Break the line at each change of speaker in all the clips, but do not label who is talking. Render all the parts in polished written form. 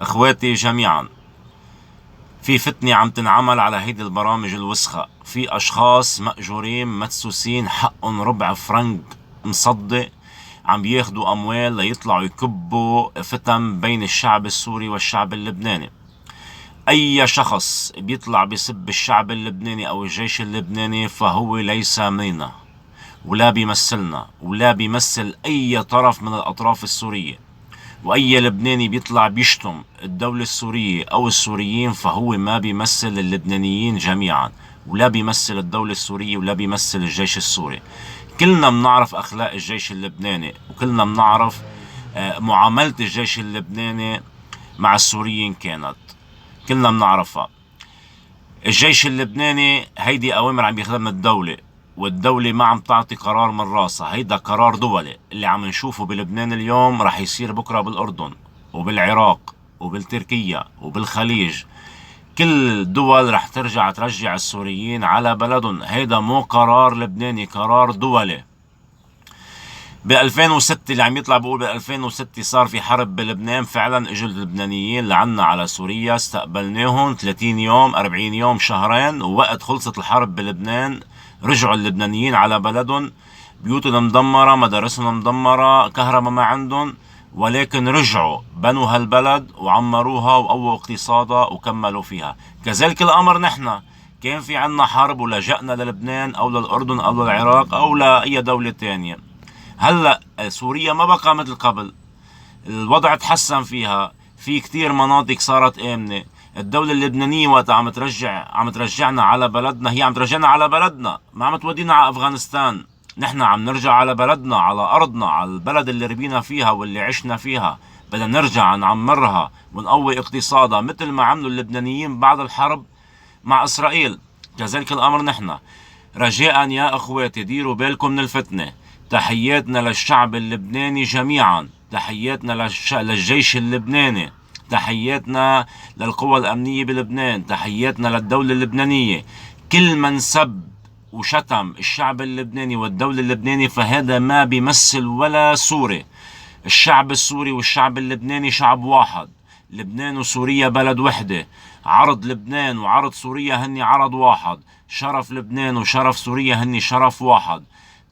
اخواتي جميعا، في فتنة عم تنعمل على هيدي البرامج الوسخة. في اشخاص مأجورين مدسوسين حقهم ربع فرنك مصدق، عم بياخدوا اموال ليطلعوا يكبوا فتن بين الشعب السوري والشعب اللبناني. اي شخص بيطلع بيسب الشعب اللبناني او الجيش اللبناني فهو ليس منا، ولا بيمثلنا، ولا بيمثل اي طرف من الاطراف السورية. واي لبناني بيطلع بيشتم الدولة السورية او السوريين فهو ما بيمثل اللبنانيين جميعا، ولا بيمثل الدولة السورية، ولا بيمثل الجيش السوري. كلنا بنعرف اخلاق الجيش اللبناني، وكلنا بنعرف معاملة الجيش اللبناني مع السوريين كانت، كلنا بنعرفها. الجيش اللبناني هيدي اوامر عم ياخذها من الدولة، والدولة ما عم تعطي قرار من راسها، هيدا قرار دولي. اللي عم نشوفه بلبنان اليوم رح يصير بكرة بالاردن وبالعراق وبالتركيا وبالخليج. كل الدول رح ترجع السوريين على بلدهم. هيدا مو قرار لبناني، قرار دولي. ب 2006 اللي عم يطلع بيقول ب 2006 صار في حرب بلبنان، فعلا اجوا اللبنانيين لعنا على سوريا، استقبلناهم 30 يوم 40 يوم شهرين، ووقت خلصت الحرب بلبنان رجعوا اللبنانيين على بلدهم، بيوتهم مدمرة، مدارسهم مدمرة، كهرباء ما عندهم، ولكن رجعوا بنوا هالبلد وعمروها وقووا اقتصادها وكملوا فيها. كذلك الامر نحن كان في عنا حرب ولجأنا للبنان او للاردن او للعراق او لاي دولة تانية. هلا سوريا ما بقى مثل قبل، الوضع تحسن فيها، في كتير مناطق صارت آمنة. الدولة اللبنانية وقت عم ترجعنا على بلدنا، هي عم ترجعنا على بلدنا، ما عم تودينا على أفغانستان. نحن عم نرجع على بلدنا، على أرضنا، على البلد اللي ربينا فيها واللي عشنا فيها. بدنا نرجع نعمرها ونقوي اقتصادها مثل ما عملوا اللبنانيين بعد الحرب مع إسرائيل. كذلك الأمر نحن. رجاء يا أخواتي ديروا بالكم من الفتنة. تحياتنا للشعب اللبناني جميعا، تحياتنا للجيش اللبناني، تحياتنا للقوى الأمنية بلبنان، تحياتنا للدولة اللبنانية. كل من سب وشتم الشعب اللبناني والدولة اللبنانية فهذا ما بيمثل ولا سوري. الشعب السوري والشعب اللبناني شعب واحد. لبنان وسوريا بلد وحدة. عرض لبنان وعرض سوريا هني عرض واحد. شرف لبنان وشرف سوريا هني شرف واحد.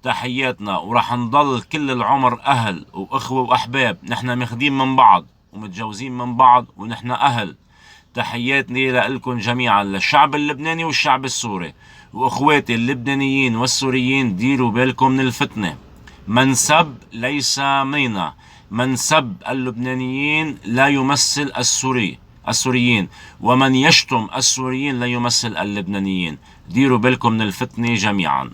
تحياتنا، ورح نضل كل العمر أهل وإخوة وأحباب. نحن ماخدين من بعض ومتجوزين من بعض ونحن أهل. تحياتي لكم جميعا، للشعب اللبناني والشعب السوري. وإخواتي اللبنانيين والسوريين ديروا بالكم من الفتنة. من سب ليس منا، من سب اللبنانيين لا يمثل السوريين، ومن يشتم السوريين لا يمثل اللبنانيين. ديروا بالكم من الفتنة جميعا.